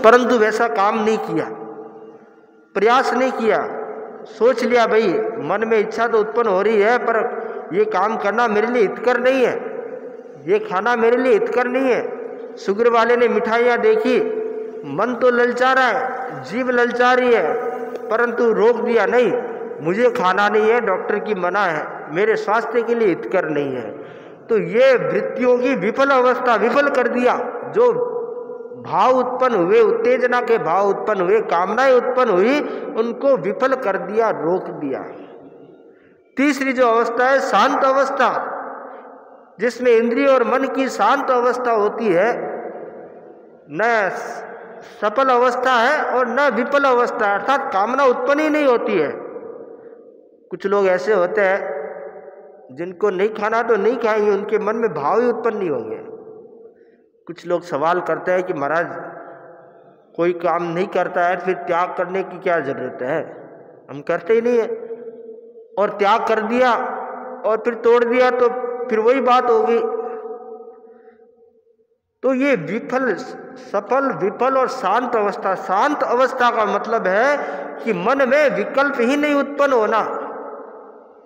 परंतु वैसा काम नहीं किया, प्रयास नहीं किया। सोच लिया भाई मन में इच्छा तो उत्पन्न हो रही है, पर ये काम करना मेरे लिए हितकर नहीं है, ये खाना मेरे लिए हितकर नहीं है। शुगर वाले ने मिठाइयाँ देखी, मन तो ललचा रहा है, जीभ ललचा रही है, परंतु रोक दिया, नहीं मुझे खाना नहीं है, डॉक्टर की मना है, मेरे स्वास्थ्य के लिए हितकर नहीं है। तो ये वृत्तियों की विफल अवस्था, विफल कर दिया। जो भाव उत्पन्न हुए, उत्तेजना के भाव उत्पन्न हुए, कामनाएं उत्पन्न हुई, उनको विफल कर दिया, रोक दिया। तीसरी जो अवस्था है शांत अवस्था, जिसमें इंद्रिय और मन की शांत अवस्था होती है, न सफल अवस्था है और न विफल अवस्था, अर्थात कामना उत्पन्न ही नहीं होती है। कुछ लोग ऐसे होते हैं जिनको नहीं खाना तो नहीं खाएंगे, उनके मन में भाव ही उत्पन्न नहीं होंगे। कुछ लोग सवाल करते हैं कि महाराज कोई काम नहीं करता है फिर त्याग करने की क्या जरूरत है, हम करते ही नहीं है, और त्याग कर दिया और फिर तोड़ दिया तो फिर वही बात होगी। तो ये विफल, सफल, विफल और शांत अवस्था। शांत अवस्था का मतलब है कि मन में विकल्प ही नहीं उत्पन्न होना।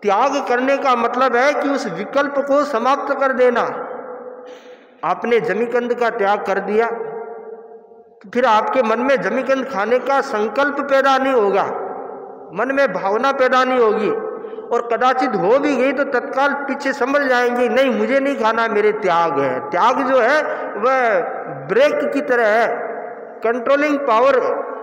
त्याग करने का मतलब है कि उस विकल्प को समाप्त कर देना। आपने जमीकंद का त्याग कर दिया तो फिर आपके मन में जमीकंद खाने का संकल्प पैदा नहीं होगा, मन में भावना पैदा नहीं होगी, और कदाचित हो भी गई तो तत्काल पीछे समझ जाएंगे नहीं मुझे नहीं खाना, मेरे त्याग है। त्याग जो है वह ब्रेक की तरह है, कंट्रोलिंग पावर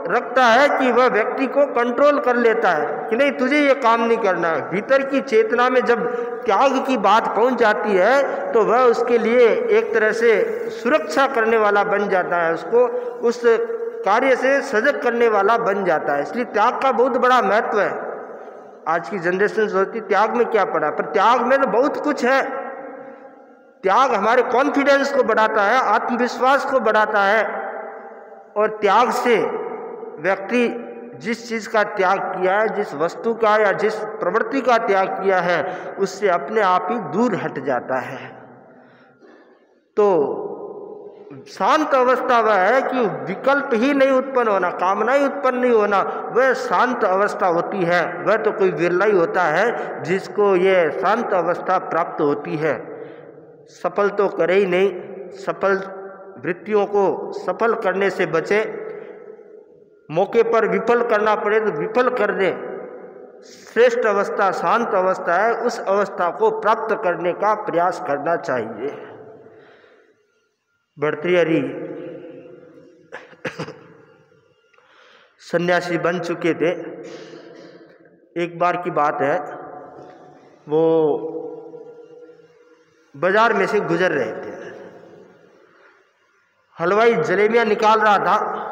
रखता है कि वह व्यक्ति को कंट्रोल कर लेता है कि नहीं तुझे ये काम नहीं करना है। भीतर की चेतना में जब त्याग की बात पहुंच जाती है तो वह उसके लिए एक तरह से सुरक्षा करने वाला बन जाता है, उसको उस कार्य से सजग करने वाला बन जाता है। इसलिए त्याग का बहुत बड़ा महत्व है। आज की जनरेशन सोचती त्याग में क्या पड़ा, पर त्याग में तो बहुत कुछ है। त्याग हमारे कॉन्फिडेंस को बढ़ाता है, आत्मविश्वास को बढ़ाता है, और त्याग से व्यक्ति जिस चीज का त्याग किया है, जिस वस्तु का या जिस प्रवृत्ति का त्याग किया है, उससे अपने आप ही दूर हट जाता है। तो शांत अवस्था वह है कि विकल्प ही नहीं उत्पन्न होना, कामना ही उत्पन्न नहीं होना, वह शांत अवस्था होती है। वह तो कोई विरला ही होता है जिसको ये शांत अवस्था प्राप्त होती है। सफल तो करे ही नहीं, सफल वृत्तियों को सफल करने से बचे, मौके पर विफल करना पड़े तो विफल कर दे। श्रेष्ठ अवस्था शांत अवस्था है, उस अवस्था को प्राप्त करने का प्रयास करना चाहिए। भर्तृहरि सन्यासी बन चुके थे। एक बार की बात है, वो बाजार में से गुजर रहे थे, हलवाई जलेबियां निकाल रहा था।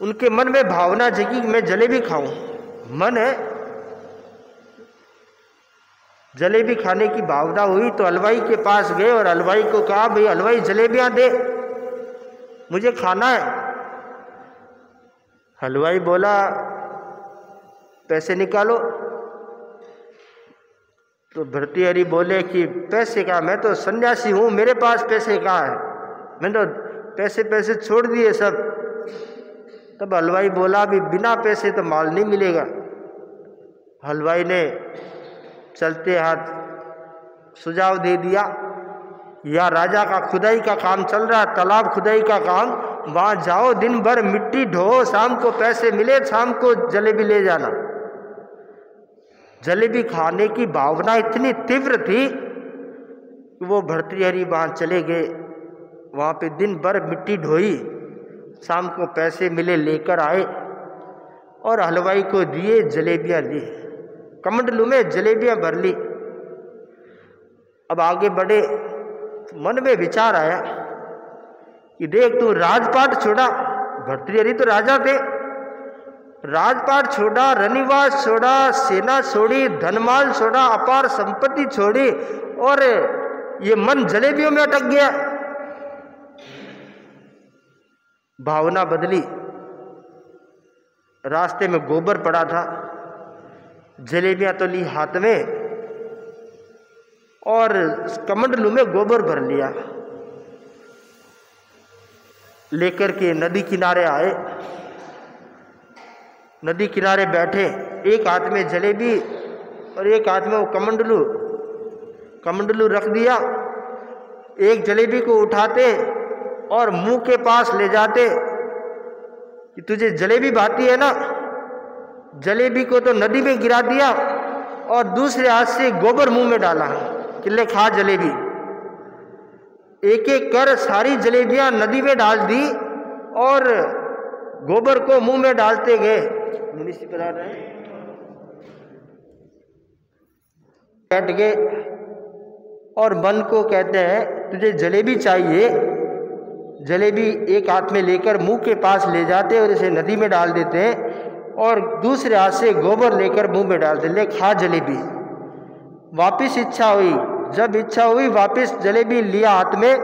उनके मन में भावना जगी मैं जलेबी खाऊं, मन है, जलेबी खाने की भावना हुई तो हलवाई के पास गए और हलवाई को कहा भाई हलवाई जलेबियां दे, मुझे खाना है। हलवाई बोला पैसे निकालो। तो भर्तृहरि बोले कि पैसे का, मैं तो सन्यासी हूं, मेरे पास पैसे कहाँ है, मैंने तो पैसे छोड़ दिए सब। तब हलवाई बोला भी बिना पैसे तो माल नहीं मिलेगा। हलवाई ने चलते हाथ सुझाव दे दिया, या राजा का खुदाई का काम चल रहा है, तालाब खुदाई का काम, वहां जाओ, दिन भर मिट्टी ढो, शाम को पैसे मिले, शाम को जलेबी ले जाना। जलेबी खाने की भावना इतनी तीव्र थी कि वो भर्तृहरि वहां चले गए, वहां पे दिन भर मिट्टी ढोई, शाम को पैसे मिले, लेकर आए और हलवाई को दिए, जलेबियां ली, कमंडलू में जलेबियां भर ली। अब आगे बढ़े, मन में विचार आया कि देख तू राजपाट छोड़ा, भर्तृहरि तो राजा थे, राजपाट छोड़ा, रनिवास छोड़ा, सेना छोड़ी, धनमाल छोड़ा, अपार संपत्ति छोड़ी, और ये मन जलेबियों में अटक गया। भावना बदली, रास्ते में गोबर पड़ा था, जलेबियां तो ली हाथ में और कमंडलू में गोबर भर लिया। लेकर के नदी किनारे आए। नदी किनारे बैठे, एक हाथ में जलेबी और एक हाथ में वो कमंडलू रख दिया। एक जलेबी को उठाते और मुंह के पास ले जाते कि तुझे जलेबी भाती है ना। जलेबी को तो नदी में गिरा दिया और दूसरे हाथ से गोबर मुंह में डाला कि ले खा जलेबी। एक एक कर सारी जलेबियां नदी में डाल दी और गोबर को मुंह में डालते गए। मुनिषी बता रहे हैं, बैठ गए और मन को कहते हैं तुझे जलेबी चाहिए। जलेबी एक हाथ में लेकर मुंह के पास ले जाते और इसे नदी में डाल देते हैं और दूसरे हाथ से गोबर लेकर मुंह में डालते, ले खा जलेबी। वापिस इच्छा हुई, जब इच्छा हुई वापिस जलेबी लिया हाथ में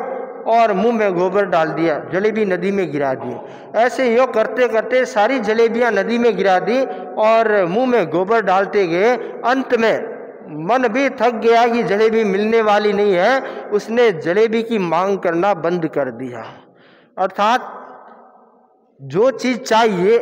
और मुंह में गोबर डाल दिया, जलेबी नदी में गिरा दी। ऐसे यो करते करते सारी जलेबियां नदी में गिरा दी और मुंह में गोबर डालते गए। अंत में मन भी थक गया कि जलेबी मिलने वाली नहीं है, उसने जलेबी की मांग करना बंद कर दिया। अर्थात जो चीज़ चाहिए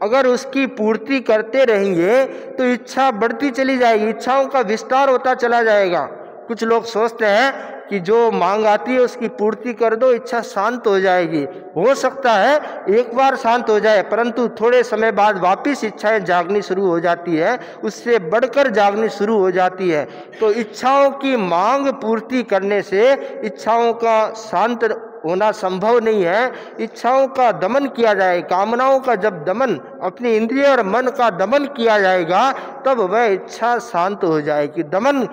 अगर उसकी पूर्ति करते रहेंगे तो इच्छा बढ़ती चली जाएगी, इच्छाओं का विस्तार होता चला जाएगा। कुछ लोग सोचते हैं कि जो मांग आती है उसकी पूर्ति कर दो, इच्छा शांत हो जाएगी। हो सकता है एक बार शांत हो जाए, परंतु थोड़े समय बाद वापस इच्छाएं जागनी शुरू हो जाती है, उससे बढ़कर जागनी शुरू हो जाती है। तो इच्छाओं की मांग पूर्ति करने से इच्छाओं का शांत होना संभव नहीं है। इच्छाओं का दमन किया जाए, कामनाओं का जब दमन, अपनी इंद्रिय और मन का दमन किया जाएगा तब वह इच्छा शांत हो जाएगी। दमन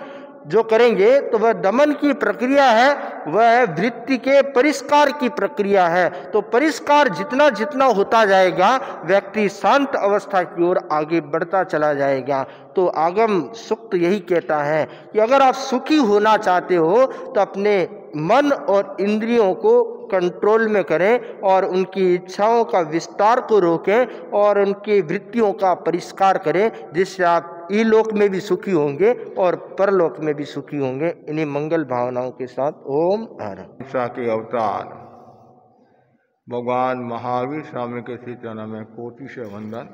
जो करेंगे तो वह दमन की प्रक्रिया है, वह वृत्ति के परिष्कार की प्रक्रिया है। तो परिष्कार जितना जितना होता जाएगा व्यक्ति शांत अवस्था की ओर आगे बढ़ता चला जाएगा। तो आगम सूक्त यही कहता है कि अगर आप सुखी होना चाहते हो तो अपने मन और इंद्रियों को कंट्रोल में करें और उनकी इच्छाओं का विस्तार को रोकें और उनकी वृत्तियों का परिष्कार करें, जिससे आप इलोक में भी सुखी होंगे और परलोक में भी सुखी होंगे। इन्हीं मंगल भावनाओं के साथ ओम हर। के अवतार भगवान महावीर स्वामी के श्री चरण में कोटि से वंदन।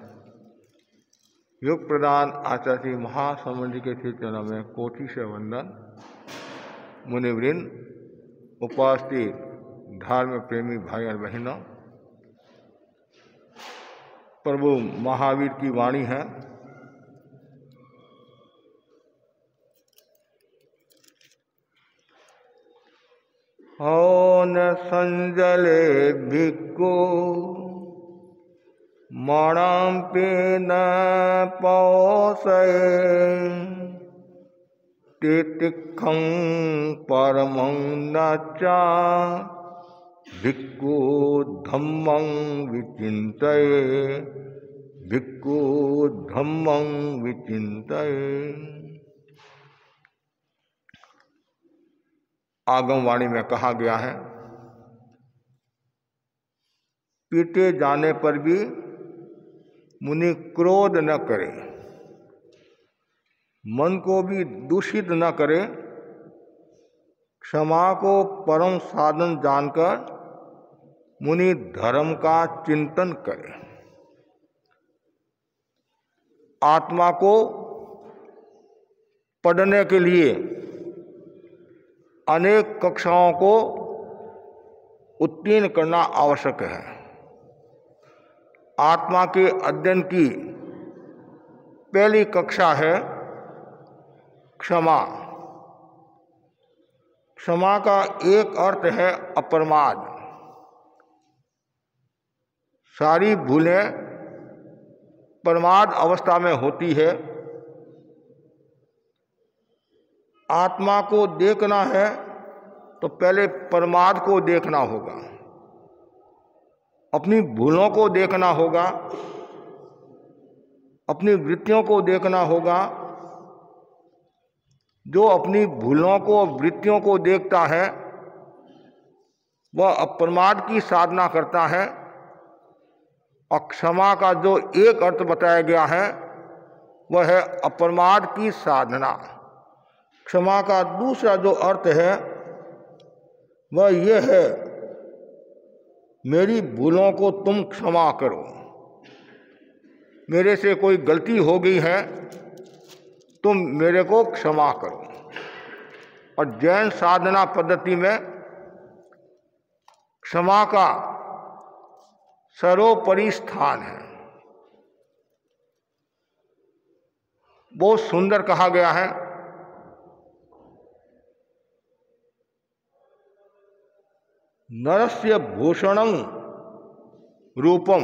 योग प्रदान आचार्य महासमुद्र जी के श्री चरण में कोटि से वंदन। मुनिवृंद, उपस्थित धर्म प्रेमी भाई और बहनों, प्रभु महावीर की वाणी है, हौन संजले भिक्खु मणं पे न पौसये तितिक्षं परमं न च भिक्खु धम्मं विचिन्तये भिक्खु धम्मं विचिन्तये। आगमवाणी में कहा गया है, पीटे जाने पर भी मुनि क्रोध न करे, मन को भी दूषित न करे, क्षमा को परम साधन जानकर मुनि धर्म का चिंतन करे। आत्मा को पढ़ने के लिए अनेक कक्षाओं को उत्तीर्ण करना आवश्यक है। आत्मा के अध्ययन की पहली कक्षा है क्षमा। क्षमा का एक अर्थ है अप्रमाद। सारी भूलें प्रमाद अवस्था में होती है। आत्मा को देखना है तो पहले प्रमाद को देखना होगा, अपनी भूलों को देखना होगा, अपनी वृत्तियों को देखना होगा। जो अपनी भूलों को वृत्तियों को देखता है वह अप्रमाद की साधना करता है। और क्षमा का जो एक अर्थ बताया गया है वह है अप्रमाद की साधना। क्षमा का दूसरा जो अर्थ है वह यह है मेरी भूलों को तुम क्षमा करो, मेरे से कोई गलती हो गई है, तुम मेरे को क्षमा करो। और जैन साधना पद्धति में क्षमा का सर्वोपरि स्थान है। बहुत सुंदर कहा गया है, नरस्य भूषणं रूपम,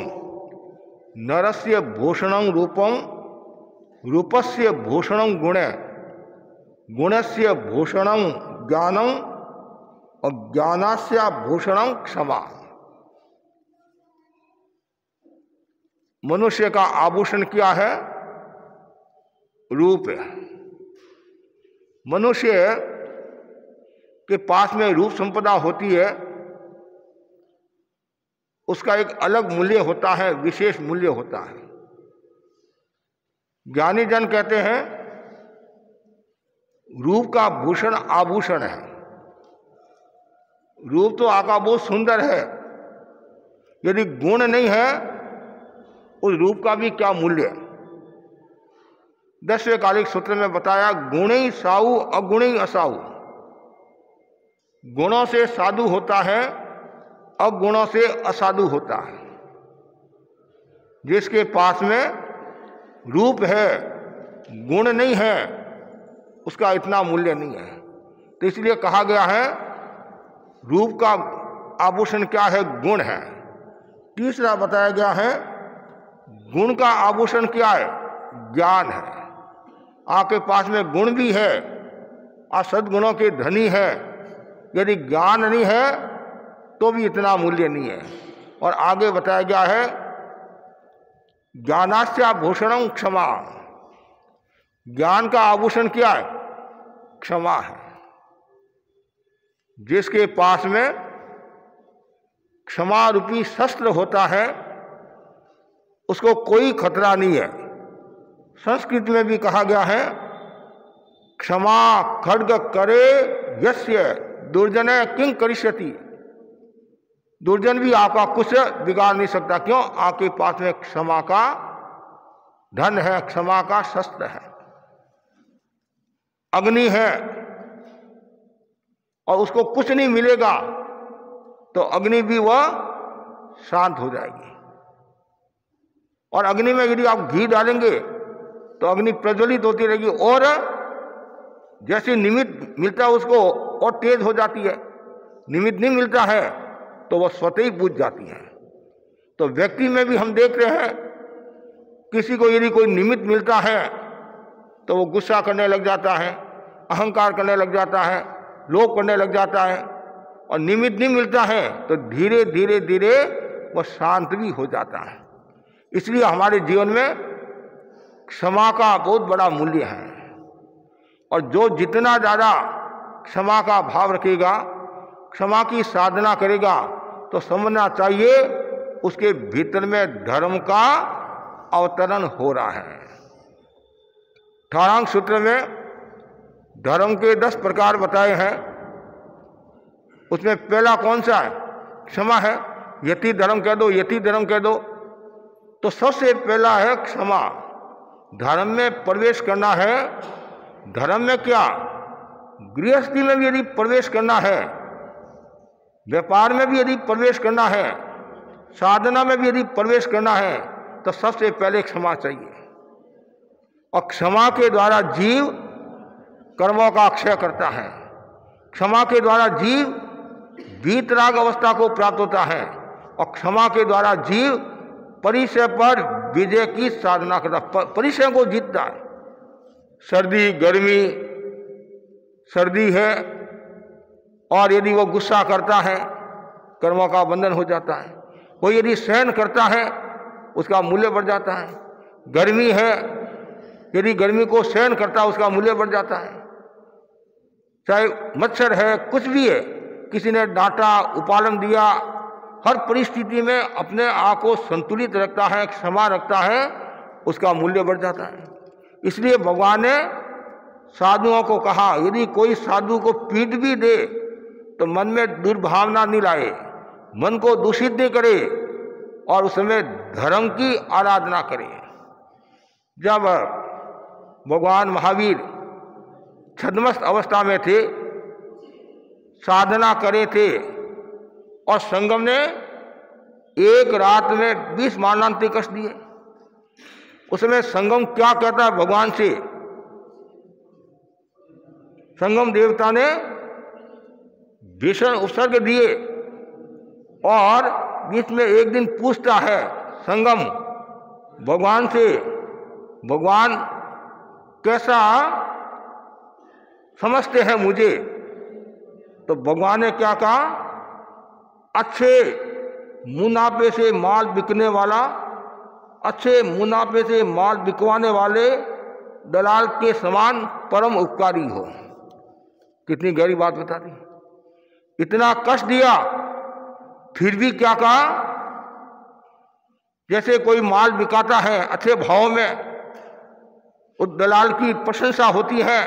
नरस्य भूषणं रूपम, रूपस्य भूषणं गुणे, गुणस्य भूषणं ज्ञानं, और ज्ञानस्य भूषणं क्षमा। मनुष्य का आभूषण क्या है? रूप है। मनुष्य के पास में रूप संपदा होती है, उसका एक अलग मूल्य होता है, विशेष मूल्य होता है। ज्ञानी जन कहते हैं रूप का भूषण आभूषण है। रूप तो आका बहुत सुंदर है, यदि गुण नहीं है उस रूप का भी क्या मूल्य। 10वें कालिक सूत्र में बताया, गुणी साहु अगुणी असाहु। गुणों से साधु होता है, अगुणों से असाधु होता है। जिसके पास में रूप है, गुण नहीं है, उसका इतना मूल्य नहीं है। तो इसलिए कहा गया है रूप का आभूषण क्या है? गुण है। तीसरा बताया गया है गुण का आभूषण क्या है? ज्ञान है। आपके पास में गुण भी है, आप सद्गुणों के धनी है, यदि ज्ञान नहीं है तो भी इतना मूल्य नहीं है। और आगे बताया गया है ज्ञानास्य भूषणं क्षमा। ज्ञान का आभूषण क्या है? क्षमा है। जिसके पास में क्षमा रूपी शस्त्र होता है उसको कोई खतरा नहीं है। संस्कृत में भी कहा गया है क्षमा खड्ग करे यस्य दुर्जने किं करिष्यति। दुर्जन भी आपका कुछ बिगाड़ नहीं सकता। क्यों? आपके पास में क्षमा का धन है, क्षमा का शस्त्र है। अग्नि है और उसको कुछ नहीं मिलेगा तो अग्नि भी वह शांत हो जाएगी। और अग्नि में यदि आप घी डालेंगे तो अग्नि प्रज्वलित होती रहेगी और जैसे निमित्त मिलता है उसको और तेज हो जाती है। निमित्त नहीं मिलता है तो वह स्वतः ही बुझ जाती है। तो व्यक्ति में भी हम देख रहे हैं, किसी को यदि कोई निमित्त मिलता है तो वो गुस्सा करने लग जाता है, अहंकार करने लग जाता है, लोभ करने लग जाता है। और निमित्त नहीं मिलता है तो धीरे धीरे धीरे वह शांत भी हो जाता है। इसलिए हमारे जीवन में क्षमा का बहुत बड़ा मूल्य है। और जो जितना ज़्यादा क्षमा का भाव रखेगा, क्षमा की साधना करेगा, तो समझना चाहिए उसके भीतर में धर्म का अवतरण हो रहा है। 18 सूत्र में धर्म के 10 प्रकार बताए हैं। उसमें पहला कौन सा है? क्षमा है। यति धर्म कह दो, यति धर्म कह दो। तो सबसे पहला है क्षमा। धर्म में प्रवेश करना है। धर्म में क्या? गृहस्थी में भी यदि प्रवेश करना है, व्यापार में भी यदि प्रवेश करना है, साधना में भी यदि प्रवेश करना है, तो सबसे पहले क्षमा चाहिए। और क्षमा के द्वारा जीव कर्मों का अक्षय करता है। क्षमा के द्वारा जीव वीतराग अवस्था को प्राप्त होता है। और क्षमा के द्वारा जीव परिचय पर विजय की साधना करता, परिचय को जीतता है। सर्दी गर्मी, सर्दी है और यदि वो गुस्सा करता है, कर्मों का बंधन हो जाता है। वो यदि सहन करता है, उसका मूल्य बढ़ जाता है। गर्मी है, यदि गर्मी को सहन करता है, उसका मूल्य बढ़ जाता है। चाहे मच्छर है, कुछ भी है, किसी ने डांटा, उपालन दिया, हर परिस्थिति में अपने आप को संतुलित रखता है, क्षमा रखता है, उसका मूल्य बढ़ जाता है। इसलिए भगवान ने साधुओं को कहा, यदि कोई साधु को पीट भी दे तो मन में दुर्भावना नहीं लाए, मन को दूषित नहीं करे और उसमें धर्म की आराधना करे। जब भगवान महावीर छद्मस्त अवस्था में थे, साधना करे थे और संगम ने एक रात में 20 मारणांतिक कष्ट दिए, उसमें संगम क्या कहता है भगवान से? संगम देवता ने भीषण उपसर्ग दिए और बीच में एक दिन पूछता है संगम भगवान से, भगवान कैसा समझते हैं मुझे? तो भगवान ने क्या कहा? अच्छे मुनाफे से माल बिकने वाला, अच्छे मुनाफे से माल बिकवाने वाले दलाल के समान परम उपकारी हो। कितनी गहरी बात बता दी। इतना कष्ट दिया फिर भी क्या कहा? जैसे कोई माल बिकाता है अच्छे भाव में, उस दलाल की प्रशंसा होती है,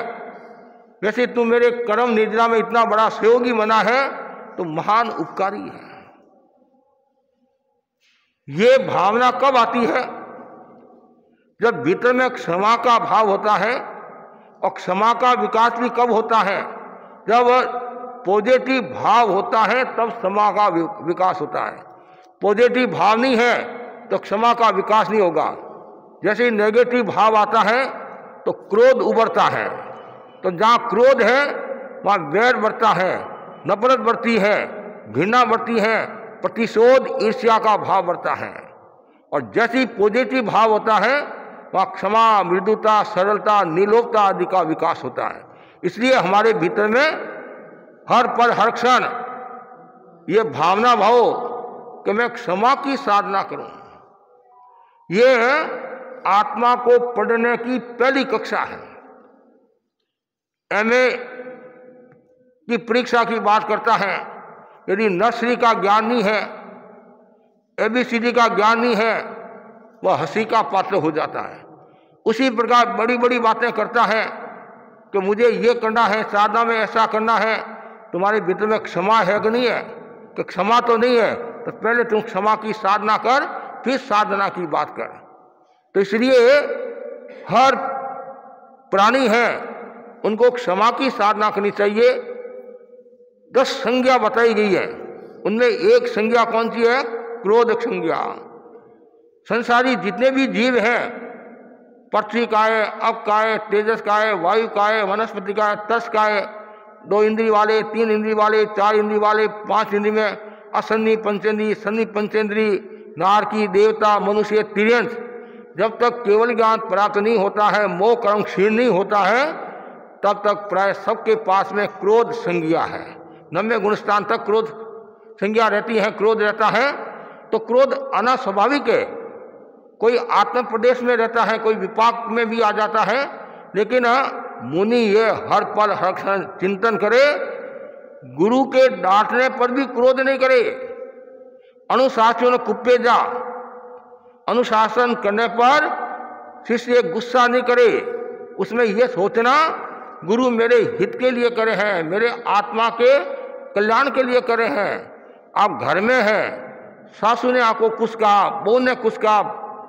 वैसे तू मेरे कर्म निद्रा में इतना बड़ा सहयोगी बना है तो महान उपकारी है। ये भावना कब आती है? जब भीतर में क्षमा का भाव होता है। और क्षमा का विकास भी कब होता है? जब पॉजिटिव भाव होता है तब क्षमा का विकास होता है। पॉजिटिव भाव नहीं है तो क्षमा का विकास नहीं होगा। जैसे ही नेगेटिव भाव आता है तो क्रोध उभरता है, तो जहाँ क्रोध है वहाँ वैर बढ़ता है, नफरत बढ़ती है, घृणा बढ़ती है, प्रतिशोध ईर्ष्या का भाव बढ़ता है। और जैसी पॉजिटिव भाव होता है वहाँ क्षमा, मृदुता, सरलता, निर्लोभता आदि का विकास होता है। इसलिए हमारे भीतर में हर पल हर क्षण ये भावना भाव कि मैं क्षमा की साधना करूं, ये आत्मा को पढ़ने की पहली कक्षा है। एमए की परीक्षा की बात करता है, यदि नर्सरी का ज्ञान नहीं है, एबीसीडी का ज्ञान नहीं है, वह हंसी का पात्र हो जाता है। उसी प्रकार बड़ी बड़ी बातें करता है कि मुझे ये करना है, साधना में ऐसा करना है। तुम्हारे भीतर में क्षमा है कि नहीं है? कि क्षमा तो नहीं है, तो पहले तुम क्षमा की साधना कर, फिर साधना की बात कर। तो इसलिए हर प्राणी है उनको क्षमा की साधना करनी चाहिए। 10 संज्ञा बताई गई है, उनमें एक संज्ञा कौन सी है? क्रोध संज्ञा। संसारी जितने भी जीव हैं, पृथ्वी का है, अप का है, तेजस का है, वायु का है, वनस्पति का है, तस का है, 2 इंद्रिय वाले, 3 इंद्रिय वाले, 4 इंद्रिय वाले, 5 इंद्रिय में असन्नी पंचेंद्री, सन्नी पंचेंद्री, नारकी, देवता, मनुष्य, तिर्यंश। जब तक केवल ज्ञान प्राप्त नहीं होता है, मोह कर्म क्षीण नहीं होता है, तब तक प्राय सबके पास में क्रोध संज्ञा है। 90 गुणस्थान तक क्रोध संज्ञा रहती है, क्रोध रहता है। तो क्रोध अनास्वाभाविक है। कोई आत्म प्रदेश में रहता है, कोई विपाक में भी आ जाता है, लेकिन मुनि ये हर पल हर क्षण चिंतन करे, गुरु के डांटने पर भी क्रोध नहीं करे। अनुशासन कुप्पे जा, अनुशासन करने पर शिष्य गुस्सा नहीं करे। उसमें यह सोचना गुरु मेरे हित के लिए करे हैं, मेरे आत्मा के कल्याण के लिए करे हैं। आप घर में हैं, सासू ने आपको कुछ कहा, बहू ने कुछ कहा,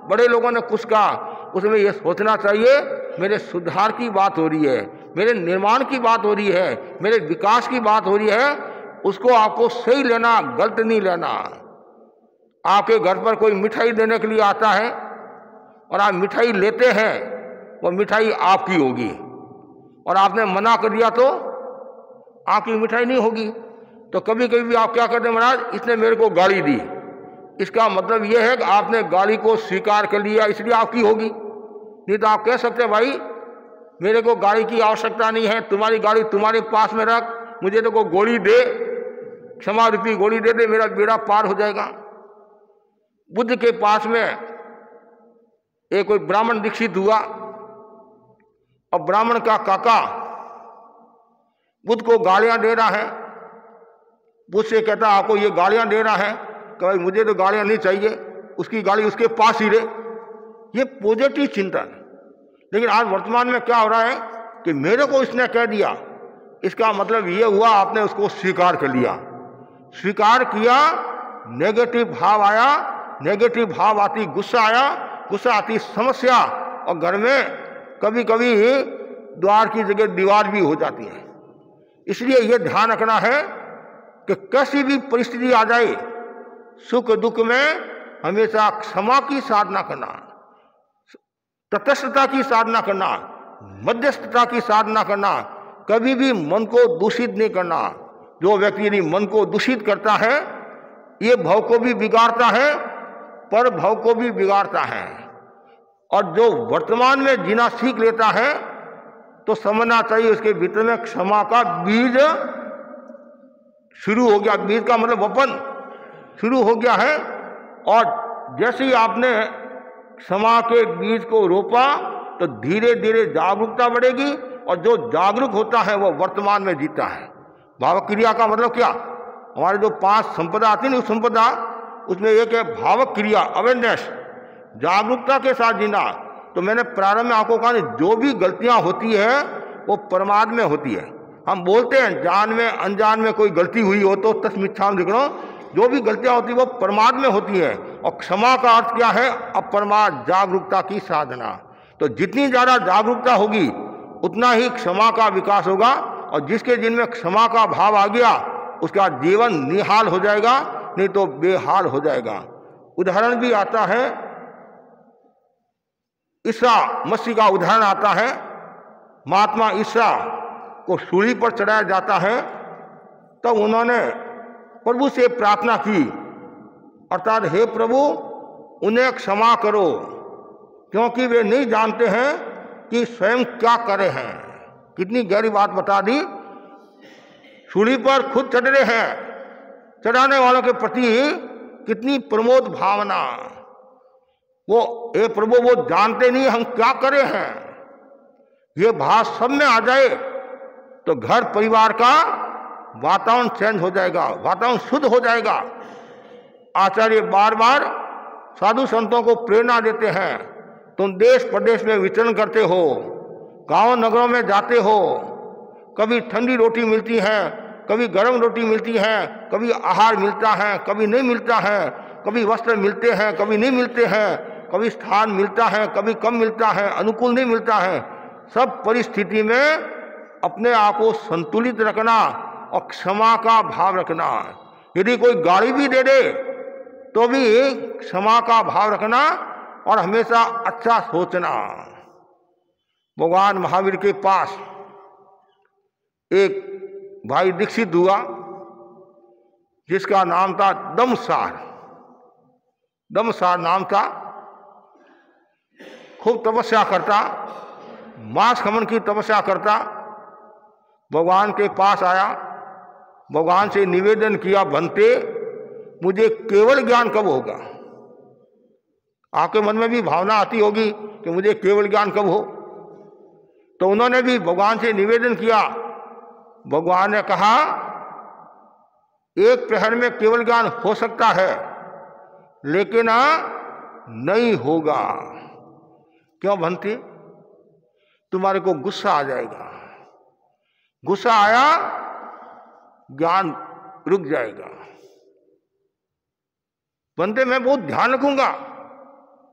बड़े लोगों ने कुछ कहा, उसमें यह सोचना चाहिए मेरे सुधार की बात हो रही है, मेरे निर्माण की बात हो रही है, मेरे विकास की बात हो रही है। उसको आपको सही लेना, गलत नहीं लेना। आपके घर पर कोई मिठाई देने के लिए आता है और आप मिठाई लेते हैं, वो मिठाई आपकी होगी, और आपने मना कर दिया तो आपकी मिठाई नहीं होगी। तो कभी कभी आप क्या करते हैं, महाराज इसने मेरे को गाली दी, इसका मतलब यह है कि आपने गाली को स्वीकार कर लिया इसलिए आपकी होगी। नहीं तो आप कह सकते हैं भाई मेरे को गाली की आवश्यकता नहीं है, तुम्हारी गाली तुम्हारे पास में रख, मुझे तो को गोली दे, क्षमा रूपी गोली दे दे, मेरा बेड़ा पार हो जाएगा। बुद्ध के पास में एक कोई ब्राह्मण दीक्षित हुआ और ब्राह्मण का काका बुद्ध को गालियां दे रहा है। बुद्ध से कहता आपको ये गालियां दे रहा है कि भाई मुझे तो गालियां नहीं चाहिए, उसकी गाली उसके पास ही रहे। ये पॉजिटिव चिंतन। लेकिन आज वर्तमान में क्या हो रहा है कि मेरे को इसने कह दिया, इसका मतलब ये हुआ आपने उसको स्वीकार कर लिया। स्वीकार किया नेगेटिव भाव आया, नेगेटिव भाव आती गुस्सा आया, गुस्सा आती समस्या, और घर में कभी कभी द्वार की जगह दीवार भी हो जाती है। इसलिए यह ध्यान रखना है कि कैसी भी परिस्थिति आ जाए, सुख दुख में हमेशा क्षमा की साधना करना, तटस्थता की साधना करना, मध्यस्थता की साधना करना, कभी भी मन को दूषित नहीं करना। जो व्यक्ति यदि मन को दूषित करता है, ये भाव को भी बिगाड़ता है, पर भाव को भी बिगाड़ता है। और जो वर्तमान में जीना सीख लेता है, तो समझना चाहिए उसके भीतर में क्षमा का बीज शुरू हो गया। बीज का मतलब वपन शुरू हो गया है। और जैसे ही आपने क्षमा के बीज को रोपा, तो धीरे धीरे जागरूकता बढ़ेगी, और जो जागरूक होता है वो वर्तमान में जीता है। भाव क्रिया का मतलब क्या? हमारे जो 5 संपदा आती है, उस संपदा उसमें एक है भावक क्रिया, अवेयरनेस, जागरूकता के साथ जीना। तो मैंने प्रारंभ में आपको कहा, जो भी गलतियां होती है वो प्रमाद में होती है। हम बोलते हैं जान में अनजान में कोई गलती हुई हो तो तस्मिच्छाम लिखो, जो भी गलतियां होती है वो प्रमाद में होती है। और क्षमा का अर्थ क्या है? अप्रमाद, जागरूकता की साधना। तो जितनी ज्यादा जागरूकता होगी उतना ही क्षमा का विकास होगा, और जिसके जिनमें क्षमा का भाव आ गया उसका जीवन निहाल हो जाएगा, नहीं तो बेहाल हो जाएगा। उदाहरण भी आता है, ईसा मसीह का उदाहरण आता है। महात्मा ईसा को सूली पर चढ़ाया जाता है, तब उन्होंने प्रभु से प्रार्थना की, अर्थात हे प्रभु उन्हें क्षमा करो, क्योंकि वे नहीं जानते हैं कि स्वयं क्या करे हैं। कितनी गहरी बात बता दी। सूली पर खुद चढ़ रहे हैं, चढ़ाने वालों के प्रति कितनी प्रमोद भावना। वो हे प्रभु वो जानते नहीं हम क्या करे हैं। ये भाव सब में आ जाए तो घर परिवार का वातावरण चेंज हो जाएगा, वातावरण शुद्ध हो जाएगा। आचार्य बार बार साधु संतों को प्रेरणा देते हैं, तुम देश प्रदेश में विचरण करते हो, गांव नगरों में जाते हो, कभी ठंडी रोटी मिलती है, कभी गर्म रोटी मिलती है, कभी आहार मिलता है, कभी नहीं मिलता है, कभी वस्त्र मिलते हैं, कभी नहीं मिलते हैं, कभी स्थान मिलता है, कभी कम मिलता है, अनुकूल नहीं मिलता है। सब परिस्थिति में अपने आप को संतुलित रखना और क्षमा का भाव रखना। यदि कोई गाली भी दे दे तो भी क्षमा का भाव रखना और हमेशा अच्छा सोचना। भगवान महावीर के पास एक भाई दीक्षित हुआ जिसका नाम था दमसार। दमसार नाम था, खूब तपस्या करता, मांस खमन की तपस्या करता। भगवान के पास आया, भगवान से निवेदन किया, बनते मुझे केवल ज्ञान कब होगा। आपके मन में भी भावना आती होगी कि मुझे केवल ज्ञान कब हो। तो उन्होंने भी भगवान से निवेदन किया। भगवान ने कहा एक प्रहर में केवल ज्ञान हो सकता है, लेकिन नहीं होगा। क्यों बनती? तुम्हारे को गुस्सा आ जाएगा, गुस्सा आया ज्ञान रुक जाएगा। बनते मैं बहुत ध्यान रखूंगा,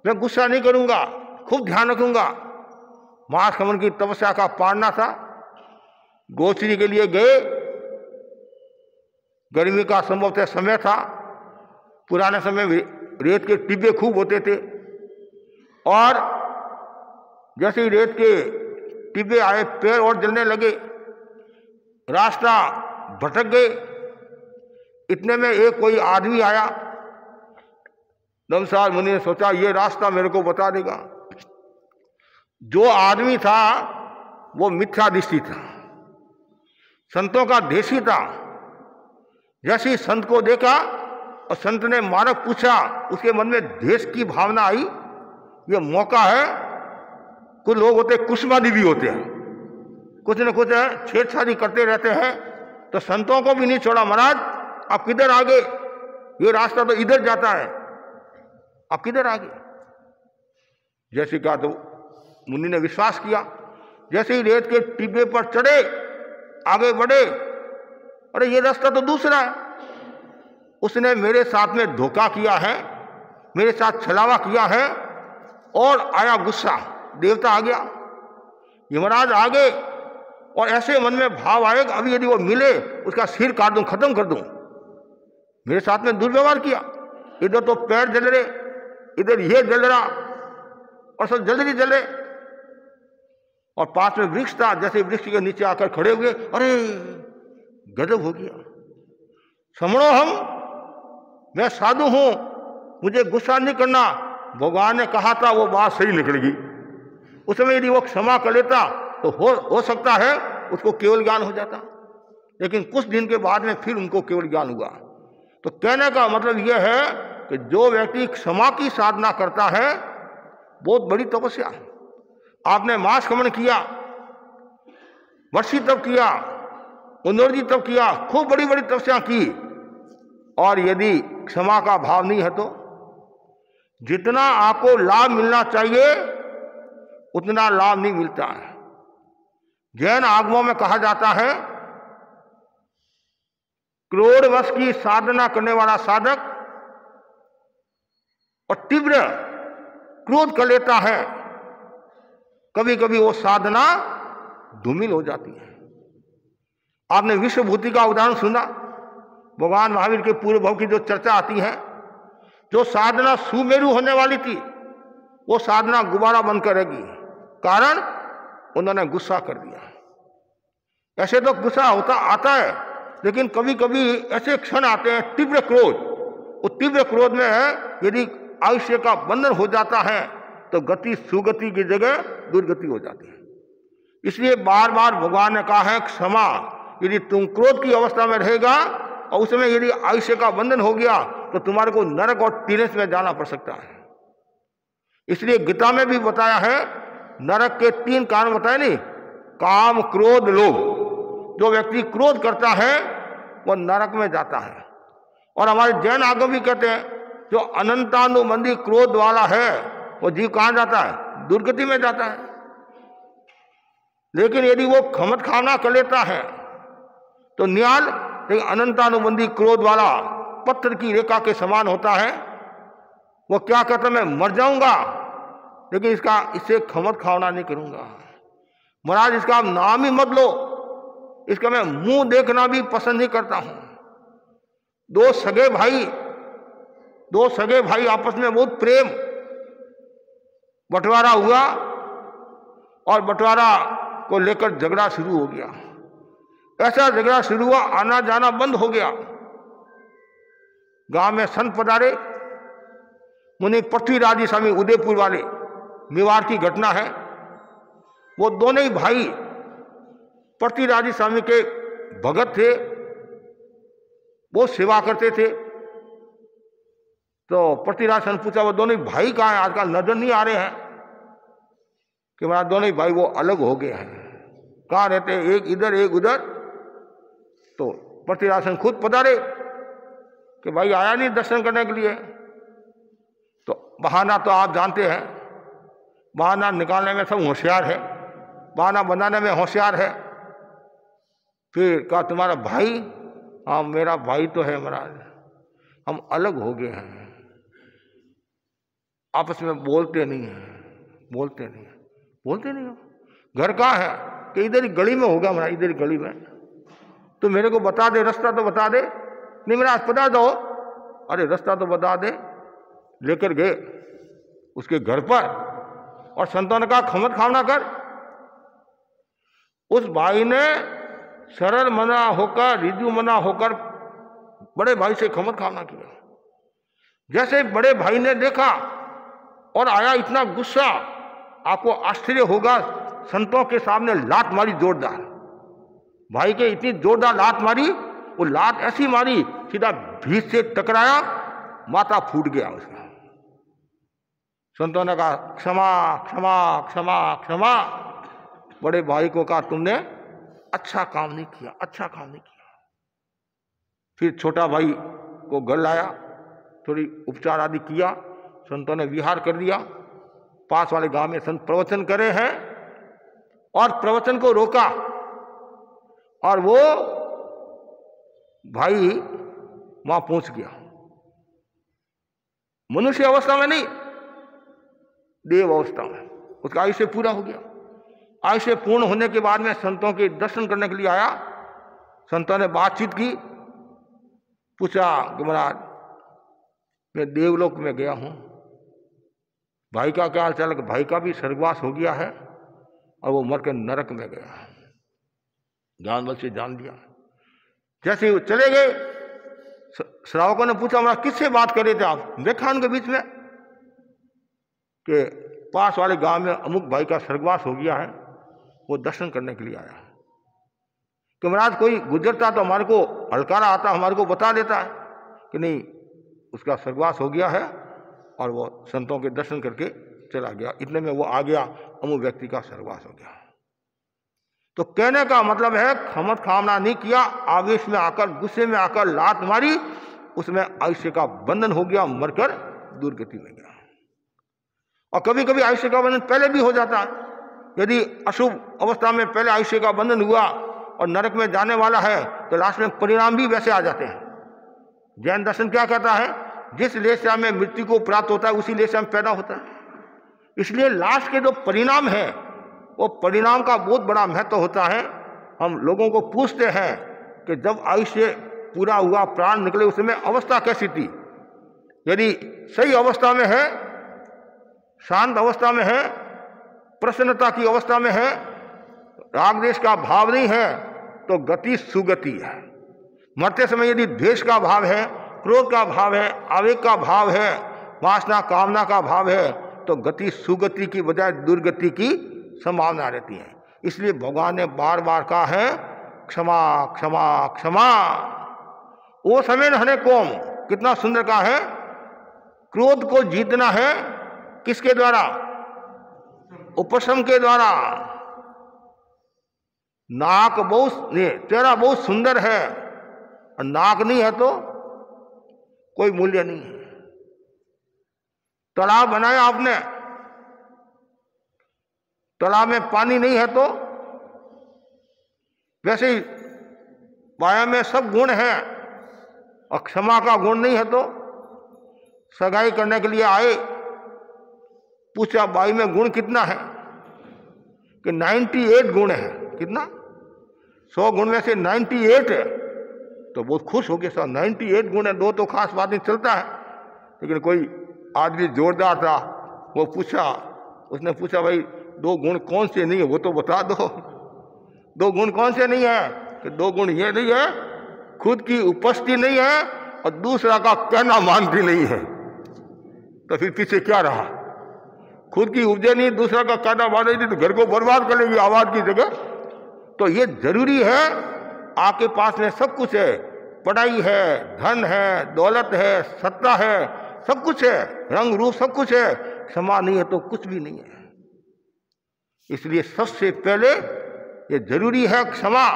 मैं गुस्सा नहीं करूंगा, खूब ध्यान रखूंगा। मांस खमन की तपस्या का पाड़ना था। गोचरी के लिए गए, गर्मी का संभवतः समय था। पुराने समय में रेत के टिब्बे खूब होते थे, और जैसे ही रेत के टिब्बे आए पैर और जलने लगे, रास्ता भटक गए। इतने में एक कोई आदमी आया। दमसार मुनि ने सोचा ये रास्ता मेरे को बता देगा। जो आदमी था वो मिथ्यादृष्टि था, संतों का देशी था। जैसे ही संत को देखा और संत ने मार्ग पूछा, उसके मन में देश की भावना आई। ये मौका है। कुछ लोग होते कुष्मादि भी होते हैं, कुछ न कुछ छेड़छाड़ी करते रहते हैं। तो संतों को भी नहीं छोड़ा, महाराज आप किधर आ गए, ये रास्ता तो इधर जाता है, आप किधर आ गए। जैसे कहा तो मुनि ने विश्वास किया। जैसे ही रेत के टिब्बे पर चढ़े, आगे बढ़े, अरे ये रास्ता तो दूसरा है। उसने मेरे साथ में धोखा किया है, मेरे साथ छलावा किया है, और आया गुस्सा, देवता आ गया, यमराज आ गए, और ऐसे मन में भाव आएगा अभी यदि वो मिले उसका सिर काट दूं, खत्म कर दूं। मेरे साथ में दुर्व्यवहार किया, इधर तो पैर जल रहे, इधर ये जल रहा, और सब जल्दी जल रहे, और पास में वृक्ष था, जैसे वृक्ष के नीचे आकर खड़े हुए, अरे गजब हो गया, समझो हम, मैं साधु हूं, मुझे गुस्सा नहीं करना। भगवान ने कहा था वो बात सही निकलेगी। उस समय यदि वो क्षमा कर लेता तो हो सकता है उसको केवल ज्ञान हो जाता, लेकिन कुछ दिन के बाद में फिर उनको केवल ज्ञान हुआ। तो कहने का मतलब यह है कि जो व्यक्ति क्षमा की साधना करता है, बहुत बड़ी तपस्या। आपने मांस खमन किया, वर्षी तप किया, पुनर्जी तप किया, खूब बड़ी बड़ी तपस्या की, और यदि क्षमा का भाव नहीं है तो जितना आपको लाभ मिलना चाहिए उतना लाभ नहीं मिलता है। जैन आगमों में कहा जाता है, क्रोधवश की साधना करने वाला साधक और तीव्र क्रोध कर लेता है, कभी कभी वो साधना धूमिल हो जाती है। आपने विश्वभूति का उदाहरण सुना, भगवान महावीर के पूर्व भाव की जो चर्चा आती है, जो साधना सुमेरु होने वाली थी वो साधना गुब्बारा बनकर रहेगी, कारण उन्होंने गुस्सा कर दिया। ऐसे तो गुस्सा होता आता है, लेकिन कभी कभी ऐसे क्षण आते हैं तीव्र क्रोध, वो तीव्र क्रोध में है यदि आयुष्य का बंधन हो जाता है तो गति सुगति की जगह दुर्गति हो जाती है। इसलिए बार बार भगवान ने कहा है क्षमा, यदि तुम क्रोध की अवस्था में रहेगा और उस समय यदि आयुष्य का बंधन हो गया तो तुम्हारे को नरक और तिरस में जाना पड़ सकता है। इसलिए गीता में भी बताया है, नरक के 3 कारण बताए नहीं, काम, क्रोध, लोभ। जो व्यक्ति क्रोध करता है वो नरक में जाता है। और हमारे जैन आगम भी कहते हैं, जो अनंतानुबंधी क्रोध वाला है वो जीव कहां जाता है? दुर्गति में जाता है। लेकिन यदि वो खमत खाना कर लेता है तो न्याल, लेकिन अनंतानुबंधी क्रोध वाला पत्थर की रेखा के समान होता है। वो क्या कहता है, मैं मर जाऊंगा लेकिन इससे खमत खाना नहीं करूंगा। महाराज इसका नाम ही मत लो, इसका मैं मुंह देखना भी पसंद नहीं करता हूं। दो सगे भाई आपस में बहुत प्रेम, बंटवारा हुआ और बंटवारा को लेकर झगड़ा शुरू हो गया। ऐसा झगड़ा शुरू हुआ, आना जाना बंद हो गया। गांव में संत पधारे, मुनि पृथ्वीराज स्वामी उदयपुर वाले, मेवाड़ की घटना है। वो दोनों ही भाई पृथ्वीराज स्वामी के भगत थे, वो सेवा करते थे। तो पृथ्वीराज स्वामी पूछा, वो दोनों ही भाई कहाँ हैं, आजकल नजर नहीं आ रहे हैं? कि महाराज दोनों ही भाई वो अलग हो गए हैं। कहाँ रहते हैं? एक इधर एक उधर। तो पृथ्वीराज स्वामी खुद पधारे कि भाई आया नहीं दर्शन करने के लिए। तो बहाना तो आप जानते हैं, बहाना निकालने में सब होशियार है, बहाना बनाने में होशियार है। फिर कहा, तुम्हारा भाई? हाँ मेरा भाई तो है महाराज, हम अलग हो गए हैं, आपस में बोलते नहीं हो। घर कहाँ है? कि इधर ही गली में होगा महाराज, इधर ही गली में। तो मेरे को बता दे, रास्ता तो बता दे। नहीं मेरा बता दो। अरे रास्ता तो बता दे। लेकर गए उसके घर पर और संतों ने कहा खमत खाना कर। उस भाई ने सरल मना होकर, रिजु मना होकर बड़े भाई से खमत खाना किया। जैसे बड़े भाई ने देखा और आया इतना गुस्सा, आपको आश्चर्य होगा, संतों के सामने लात मारी जोरदार। भाई के इतनी जोरदार लात मारी, वो लात ऐसी मारी सीधा भीत से टकराया, माथा फूट गया उसका। संतों ने कहा क्षमा क्षमा क्षमा क्षमा। बड़े भाई को कहा तुमने अच्छा काम नहीं किया। फिर छोटा भाई को घर लाया, थोड़ी उपचार आदि किया, संतों ने विहार कर दिया। पास वाले गांव में संत प्रवचन करे हैं और प्रवचन को रोका, और वो भाई वहां पहुंच गया। मनुष्य अवस्था में नहीं, देव अवस्था में उसका आयुष्य पूरा हो गया। आयुष्य पूर्ण होने के बाद में संतों के दर्शन करने के लिए आया। संतों ने बातचीत की, पूछा कि महाराज मैं देवलोक में गया हूं, भाई का क्या हाल चाल है? भाई का भी स्वर्गवास हो गया है और वो मर के नरक में गया। ज्ञान बल से जान लिया। जैसे वो चले गए, श्रावकों ने पूछा महाराज किससे बात कर रहे थे आप? देखा उनके बीच में कि पास वाले गांव में अमुक भाई का स्वर्गवास हो गया है, वो दर्शन करने के लिए आया। कि महाराज कोई गुजरता तो हमारे को हलकारा आता, हमारे को बता देता है कि नहीं उसका स्वर्गवास हो गया है और वो संतों के दर्शन करके चला गया। इतने में वो आ गया, अमुक व्यक्ति का स्वर्गवास हो गया। तो कहने का मतलब है खमत खामना नहीं किया, आवेश में आकर गुस्से में आकर लात मारी, उसमें आयुष्य का बंधन हो गया, मरकर दुर्गति में गया। और कभी कभी आयुष्य का बंधन पहले भी हो जाता है। यदि अशुभ अवस्था में पहले आयुष्य का बंधन हुआ और नरक में जाने वाला है तो लास्ट में परिणाम भी वैसे आ जाते हैं। जैन दर्शन क्या कहता है? जिस लेशा में मृत्यु को प्राप्त होता है उसी लेशा में पैदा होता है। इसलिए लास्ट के जो परिणाम है वो परिणाम का बहुत बड़ा महत्व होता है। हम लोगों को पूछते हैं कि जब आयुष्य पूरा हुआ, प्राण निकले, उस समय अवस्था कैसी थी? यदि सही अवस्था में है, शांत अवस्था में है, प्रसन्नता की अवस्था में है, राग द्वेष का भाव नहीं है, तो गति सुगति है। मरते समय यदि द्वेष का भाव है, क्रोध का भाव है, आवेग का भाव है, वासना कामना का भाव है, तो गति सुगति की बजाय दुर्गति की संभावना रहती है। इसलिए भगवान ने बार बार कहा है क्षमा क्षमा क्षमा। वो समय हने कोम, कितना सुंदर कहा है। क्रोध को जीतना है किसके द्वारा? उपशम के द्वारा। नाक बहुत, चेहरा बहुत सुंदर है और नाक नहीं है तो कोई मूल्य नहीं है। तालाब बनाया आपने, तालाब में पानी नहीं है तो वैसे ही माया में सब गुण है और क्षमा का गुण नहीं है तो सगाई करने के लिए आए, पूछा भाई में गुण कितना है? कि 98 गुण है। कितना? 100 गुण में से 98 है। तो बहुत खुश हो गया, सर 98 गुण है, 2 तो खास बात नहीं, चलता है। लेकिन कोई आदमी जोरदार था, वो पूछा, उसने पूछा भाई 2 गुण कौन से नहीं है वो तो बता दो। 2 गुण कौन से नहीं है? कि 2 गुण ये नहीं है, खुद की उपस्थिति नहीं है और दूसरा का कहना मानती नहीं है। तो फिर पीछे क्या रहा? खुद की उपजे नहीं, दूसरा का कहना मान रही थी तो घर को बर्बाद कर लेगी आवाज की जगह। तो ये जरूरी है, आपके पास में सब कुछ है, पढ़ाई है, धन है, दौलत है, सत्ता है, सब कुछ है, रंग रूप सब कुछ है, क्षमा नहीं है तो कुछ भी नहीं है। इसलिए सबसे पहले ये जरूरी है क्षमा।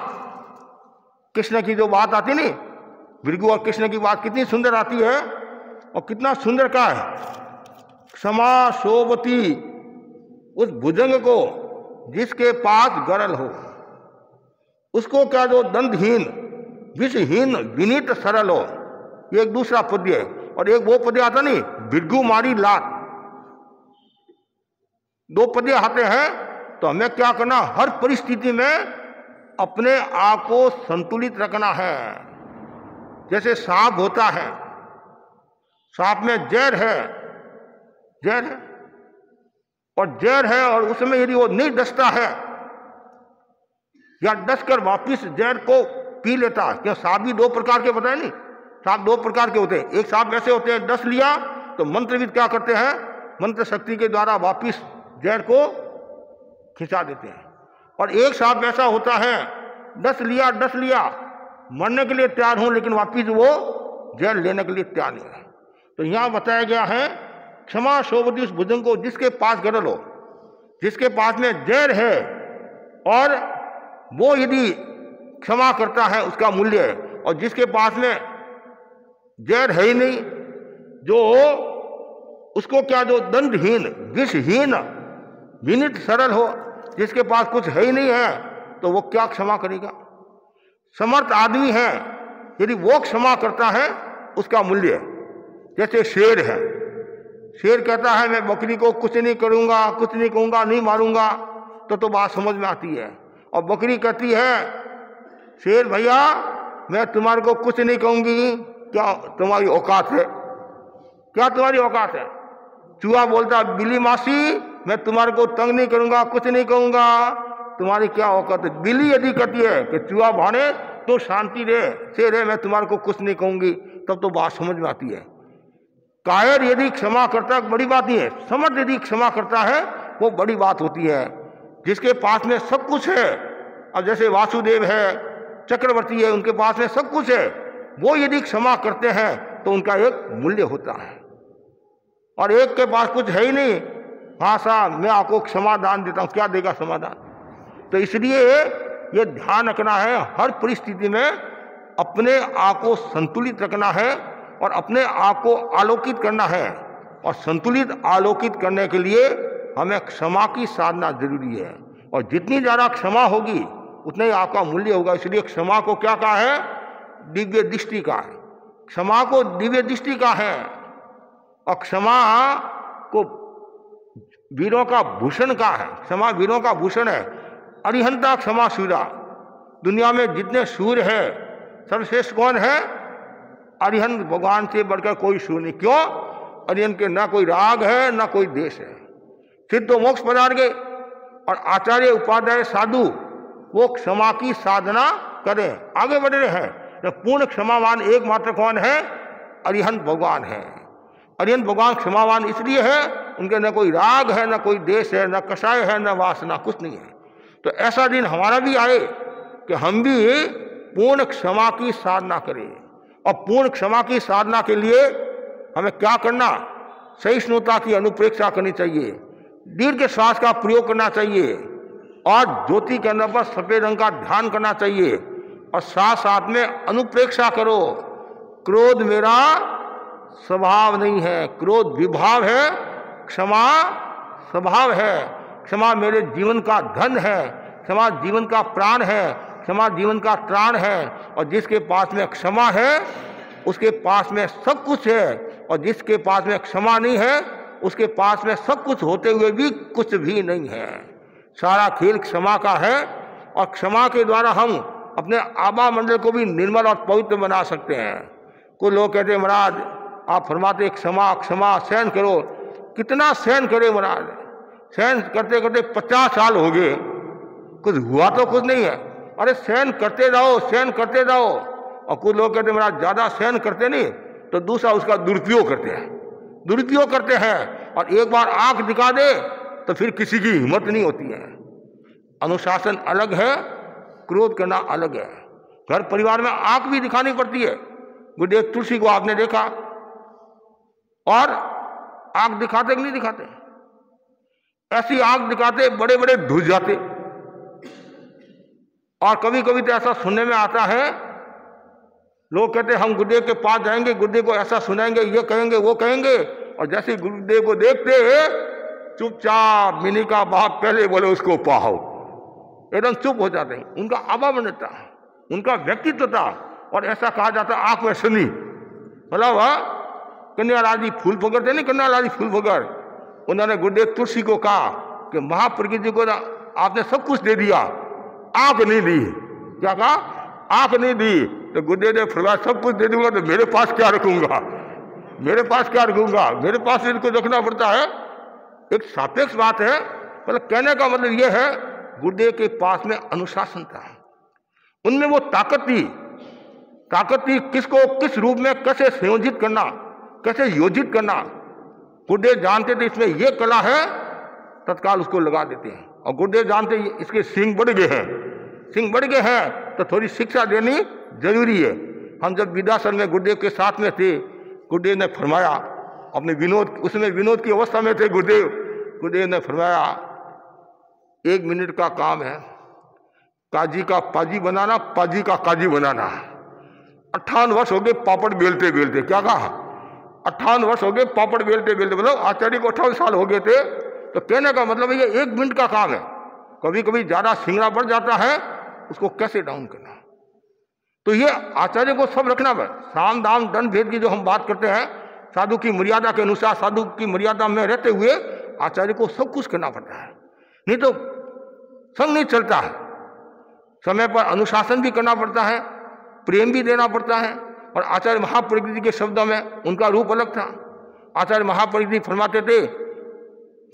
कृष्ण की जो बात आती नहीं, भृगु और कृष्ण की बात कितनी सुंदर आती है और कितना सुंदर का है। क्षमा शोभती उस भुजंग को जिसके पास गरल हो, उसको क्या जो दंडहीन विषहीन विनीत सरल हो। ये एक दूसरा पद्य है। और एक वो पद्य आता नहीं, भृगु मारी लात। 2 पद्य आते हैं। तो हमें क्या करना? हर परिस्थिति में अपने आप को संतुलित रखना है। जैसे सांप होता है, सांप में जहर है, जहर है और जहर है और उसमें यदि वो नहीं डसता है या डसकर वापिस जहर को पी लेता है, क्यों सांप भी 2 प्रकार के बताए नहीं, सांप 2 प्रकार के होते हैं। एक सांप ऐसे होते हैं, डस लिया तो मंत्रविद क्या करते हैं, मंत्र शक्ति के द्वारा वापिस जहर को खिंचा देते हैं। और एक सांप ऐसा होता है, डस लिया मरने के लिए तैयार हूं लेकिन वापिस वो जहर लेने के लिए तैयार नहीं है। तो यहां बताया गया है क्षमा शोभती उस भुजंग को जिसके पास गरल हो, जिसके पास में जहर है और वो यदि क्षमा करता है उसका मूल्य है। और जिसके पास में जहर है ही नहीं, जो उसको क्या जो दंडहीन विषहीन विनीत सरल हो, जिसके पास कुछ है ही नहीं है, तो वो क्या क्षमा करेगा? समर्थ आदमी है, यदि वो क्षमा करता है उसका मूल्य। जैसे शेर है, शेर कहता है मैं बकरी को कुछ नहीं करूंगा, कुछ नहीं कहूंगा, नहीं मारूंगा, तो बात समझ में आती है। और बकरी कहती है शेर भैया मैं तुम्हारे को कुछ नहीं कहूंगी, क्या तुम्हारी औकात है, क्या तुम्हारी औकात है। चूहा बोलता बिल्ली मासी मैं तुम्हारे को तंग नहीं करूंगा, कुछ नहीं कहूंगा, तुम्हारी क्या औकात है। बिल्ली यदि कहती है कि चूहा भाने तो शांति रहे, शेर है मैं तुम्हारे को कुछ नहीं कहूंगी, तब तो बात समझ में आती है। कायर यदि क्षमा करता है बड़ी बात नहीं है, समर्थ यदि क्षमा करता है वो बड़ी बात होती है। जिसके पास में सब कुछ है, अब जैसे वासुदेव है, चक्रवर्ती है, उनके पास में सब कुछ है, वो यदि क्षमा करते हैं तो उनका एक मूल्य होता है। और एक के पास कुछ है ही नहीं, हाँ साहब मैं आपको क्षमादान देता हूं, क्या देगा समाधान। तो इसलिए ये ध्यान रखना है हर परिस्थिति में, अपने आप को संतुलित रखना है और अपने आप को आलोकित करना है। और संतुलित आलोकित करने के लिए हमें क्षमा की साधना जरूरी है। और जितनी ज़्यादा क्षमा होगी उतना ही आपका मूल्य होगा। इसलिए क्षमा को क्या कहा है, दिव्य दृष्टि का है। क्षमा को दिव्य दृष्टि का है और क्षमा को वीरों का भूषण का है। क्षमा वीरों का भूषण है। अरिहंता क्षमा शूरा, दुनिया में जितने शूर है सर्वश्रेष्ठ कौन है, अरिहंत भगवान से बढ़कर कोई शूर नहीं। क्यों, अरिहंत के ना कोई राग है ना कोई देश है। सिद्ध मोक्ष पधार गए और आचार्य उपाध्याय साधु वो क्षमा की साधना करें, आगे बढ़ रहे हैं। तो पूर्ण क्षमावान एकमात्र कौन है, अरिहंत भगवान है। अरिहंत भगवान क्षमावान इसलिए है उनके न कोई राग है, न कोई देश है, न कषाय है, न वासना, कुछ नहीं है। तो ऐसा दिन हमारा भी आए कि हम भी पूर्ण क्षमा की साधना करें। और पूर्ण क्षमा की साधना के लिए हमें क्या करना, सहिष्णुता की अनुप्रेक्षा करनी चाहिए, दीर्घ श्वास का प्रयोग करना चाहिए और ज्योति के अंदर पर सफेद रंग का ध्यान करना चाहिए। और साथ साथ में अनुप्रेक्षा करो, क्रोध मेरा स्वभाव नहीं है, क्रोध विभाव है, क्षमा स्वभाव है। क्षमा मेरे जीवन का धन है, क्षमा जीवन का प्राण है, क्षमा जीवन का त्राण है। और जिसके पास में क्षमा है उसके पास में सब कुछ है, और जिसके पास में क्षमा नहीं है उसके पास में सब कुछ होते हुए भी कुछ भी नहीं है। सारा खेल क्षमा का है। और क्षमा के द्वारा हम अपने आभा मंडल को भी निर्मल और पवित्र बना सकते हैं। कुछ लोग कहते हैं महाराज आप फरमाते क्षमा क्षमा सहन करो, कितना सहन करे महाराज, सहन करते करते 50 साल हो गए, कुछ हुआ तो कुछ नहीं है। अरे सहन करते रहो, सहन करते रहो। और कुछ लोग कहते हैं महाराज ज़्यादा सहन करते नहीं तो दूसरा उसका दुरुपयोग करते हैं, दुरुपयोग करते हैं। और एक बार आंख दिखा दे तो फिर किसी की हिम्मत नहीं होती है। अनुशासन अलग है, क्रोध करना अलग है। घर परिवार में आंख भी दिखानी पड़ती है। गुरुदेव तुलसी को आपने देखा, और आंख दिखाते कि नहीं दिखाते, ऐसी आंख दिखाते बड़े बड़े धुस जाते। और कभी कभी तो ऐसा सुनने में आता है, लोग कहते हम गुरुदेव के पास जाएंगे, गुरुदेव को ऐसा सुनाएंगे, ये कहेंगे वो कहेंगे, और जैसे गुरुदेव को देखते चुपचाप मिनी का बाप पहले बोले उसको पाओ, एकदम चुप हो जाते हैं। उनका आवामन था, उनका व्यक्तित्व था। और ऐसा कहा जाता आंख में शनि, मतलब कन्यालाल जी फूल फगर थे नहीं, कन्यालाल जी फूल फगर, उन्होंने गुरुदेव तुलसी को कहा कि महाप्रज्ञ जी को आपने सब कुछ दे दिया, आंख नहीं दी। क्या कहा, आंख नहीं दी। तो गुरुदेव ने फरमाया सब कुछ दे दूंगा तो मेरे पास क्या रखूंगा, मेरे पास क्या रखूंगा, मेरे पास इनको रखना पड़ता है। एक सापेक्ष बात है, मतलब कहने का मतलब यह है गुरुदेव के पास में अनुशासन था, उनमें वो ताकत थी। ताकत थी किसको किस रूप में कैसे संयोजित करना, कैसे योजित करना। गुरुदेव जानते थे इसमें ये कला है, तत्काल उसको लगा देते हैं। और गुरुदेव जानते इसके सींग बढ़ गए हैं, सींग बढ़ गए हैं तो थोड़ी शिक्षा देनी जरूरी है। हम जब विद्यासन में गुरुदेव के साथ में थे, गुरुदेव ने फरमाया अपने विनोद, उसमें विनोद की अवस्था में थे गुरुदेव ने फरमाया 1 मिनट का काम है, काजी का पाजी बनाना, पाजी का काजी बनाना। 58 वर्ष हो गए पापड़ बेलते बेलते। क्या कहा, 58 वर्ष हो गए पापड़ बेलते बेलते, मतलब आचार्य को 58 साल हो गए थे। तो कहने का मतलब ये 1 मिनट का काम है। कभी कभी ज्यादा सिंगड़ा बढ़ जाता है, उसको कैसे डाउन करना। तो ये आचार्य को सब रखना पड़े। साम दाम दंड भेद की जो हम बात करते हैं, साधु की मर्यादा के अनुसार, साधु की मर्यादा में रहते हुए आचार्य को सब कुछ करना पड़ता है, नहीं तो संग नहीं चलता है। समय पर अनुशासन भी करना पड़ता है, प्रेम भी देना पड़ता है। और आचार्य महापरिग्रही के शब्दों में उनका रूप अलग था। आचार्य महापरिग्रही फरमाते थे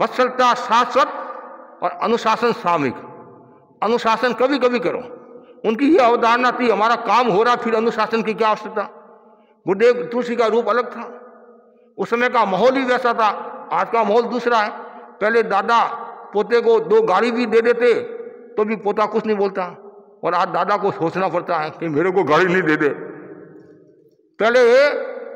वत्सलता शाश्वत और अनुशासन सामयिक। अनुशासन कभी कभी करो, उनकी ये अवधारणा थी। हमारा काम हो रहा, फिर अनुशासन की क्या आवश्यकता। गुरुदेव तुलसी का रूप अलग था, उस समय का माहौल ही वैसा था। आज का माहौल दूसरा है। पहले दादा पोते को 2 गाड़ी भी दे देते तो भी पोता कुछ नहीं बोलता, और आज दादा को सोचना पड़ता है कि मेरे को गाड़ी नहीं दे दे। पहले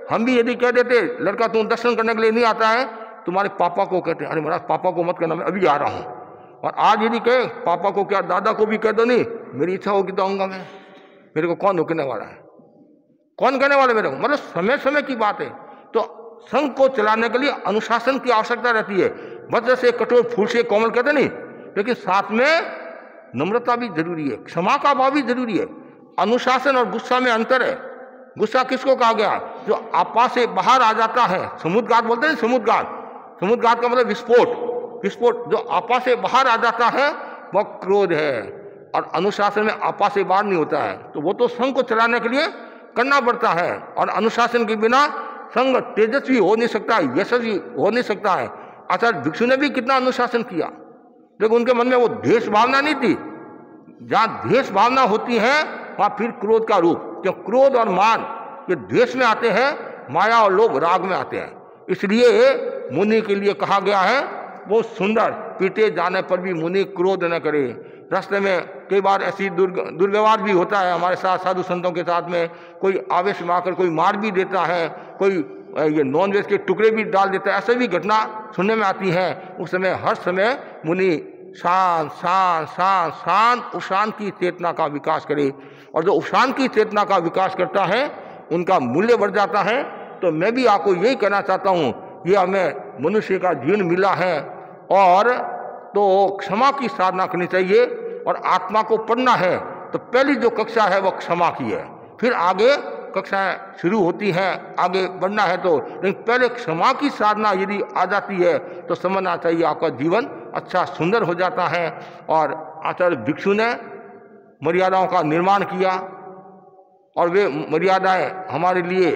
हम भी यदि कह देते लड़का तुम दर्शन करने के लिए नहीं आता है, तुम्हारे पापा को कहते अरे महाराज पापा को मत कहना, मैं अभी आ रहा हूँ। और आज यदि कहे पापा को क्या दादा को भी कह दो, नहीं मेरी इच्छा होगी तो आऊँगा मैं, मेरे को कौन रोकने वाला है, कौन कहने वाला मेरे को। मतलब समय समय की बात है। तो संघ को चलाने के लिए अनुशासन की आवश्यकता रहती है। वज्र से कठोर फूल से कोमल कहते नहीं, लेकिन साथ में नम्रता भी जरूरी है, क्षमा का भाव भी जरूरी है। अनुशासन और गुस्सा में अंतर है। गुस्सा किसको कहा गया, जो आपा से बाहर आ जाता है। समुद्रघात बोलते हैं, समुद्रघात। समुद्रघात का मतलब विस्फोट। विस्फोट जो आपा से बाहर आ जाता है वह क्रोध है। और अनुशासन में आपा से बाहर नहीं होता है। तो वो तो संघ को चलाने के लिए करना पड़ता है। और अनुशासन के बिना संघ तेजस्वी हो नहीं सकता, यशस्वी हो नहीं सकता है। आचार्य भिक्षु ने भी कितना अनुशासन किया, लेकिन उनके मन में वो द्वेष भावना नहीं थी। जहाँ द्वेष भावना होती है वहाँ फिर क्रोध का रूप, क्यों क्रोध और मान ये द्वेष में आते हैं, माया और लोभ राग में आते हैं। इसलिए मुनि के लिए कहा गया है बहुत सुंदर, पीटे जाने पर भी मुनि क्रोध न करे। रास्ते में कई बार ऐसी दुर्व्यवहार भी होता है हमारे साथ, साधु संतों के साथ में। कोई आवेश में आकर कोई मार भी देता है, कोई ये नॉनवेज के टुकड़े भी डाल देता है, ऐसे भी घटना सुनने में आती है। उस समय हर समय मुनि शांत शांत शांत शांत उशान की चेतना का विकास करे। और जो उशान की चेतना का विकास करता है उनका मूल्य बढ़ जाता है। तो मैं भी आपको यही कहना चाहता हूँ, ये हमें मनुष्य का जीवन मिला है और तो क्षमा की साधना करनी चाहिए। और आत्मा को पढ़ना है तो पहली जो कक्षा है वह क्षमा की है, फिर आगे कक्षाएं शुरू होती हैं, आगे बढ़ना है तो। लेकिन पहले क्षमा की साधना यदि आ जाती है तो समझना चाहिए आपका जीवन अच्छा सुंदर हो जाता है। और आचार्य भिक्षु ने मर्यादाओं का निर्माण किया और वे मर्यादाएं हमारे लिए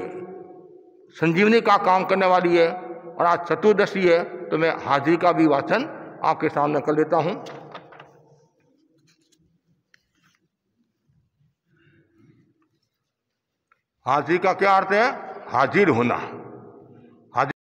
संजीवनी का काम करने वाली है। और आज चतुर्दशी है तो मैं हाजिरी का भी वाचन आपके सामने कर देता हूं। हाजिरी का क्या अर्थ है, हाजिर होना।